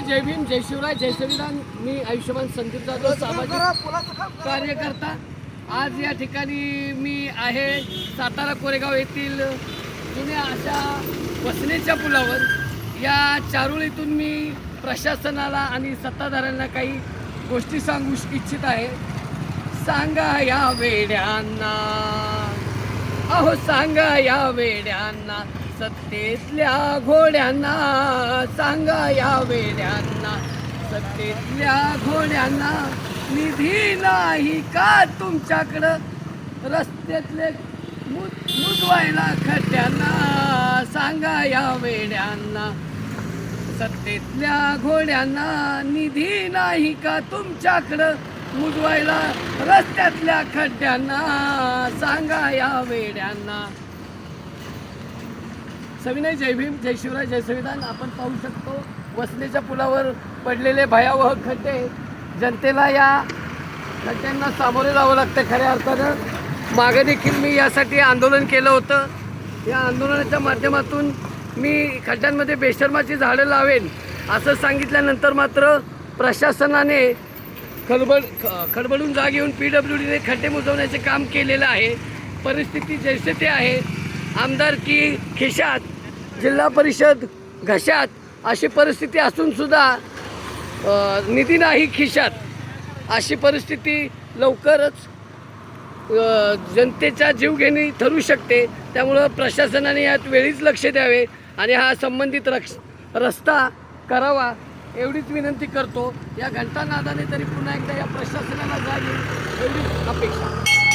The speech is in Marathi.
जय भीम, जय शिवराय, जय संविधान. मी आयुष्यमान संदीप जाधव, सामाजिक कार्यकर्ता. आज या ठिकाणी मी आहे सातारा कोरेगाव येथील जुन्या अशा वसनेच्या पुलावर. या चारोळीतून मी प्रशासनाला आणि सत्ताधाऱ्यांना काही गोष्टी सांगू इच्छित आहे. सांगा या वेड्यांना, अहो सांगा या वेड्यांना, सत्तेतल्या घोड्यांना. सांगा या वेड्यांना, सत्तेतल्या घोड्यांना, निधी नाही का तुमच्याकडं रस्त्यातले मुजवायला खड्ड्यांना. सांगा या वेड्यांना, सत्तेतल्या घोड्यांना, निधी नाही का तुमच्याकडं मुजवायला रस्त्यातल्या खड्ड्यांना. सांगा या वेड्यांना. सविनय जय भीम, जय शिवराय, जय संविधान. आपण पाहू शकतो वसनेच्या पुलावर पडलेले भयावह खड्डे. जनतेला या खड्ड्यांना सामोरे जावं लागतं खऱ्या अर्थानं. मागे देखील मी यासाठी आंदोलन केलं होतं. या आंदोलनाच्या माध्यमातून मी खड्ड्यांमध्ये बेशर्माची झाडं लावेन असं सांगितल्यानंतर मात्र प्रशासनाने खडबडून जाग येऊन PWDने खड्डे मुजवण्याचे काम केलेलं आहे. परिस्थिती जैसे ते आहे. आमदारकी खिशात, जिल्हा परिषद घशात अशी परिस्थिती असूनसुद्धा निधी नाही खिशात. अशी परिस्थिती लवकरच जनतेच्या जीवघेणी ठरू शकते. त्यामुळं प्रशासनाने यात वेळीच लक्ष द्यावे आणि हा संबंधित रस्ता करावा एवढीच विनंती करतो. या घंटानादाने तरी पुन्हा एकदा या प्रशासनाला जाग येईल एवढीच अपेक्षा.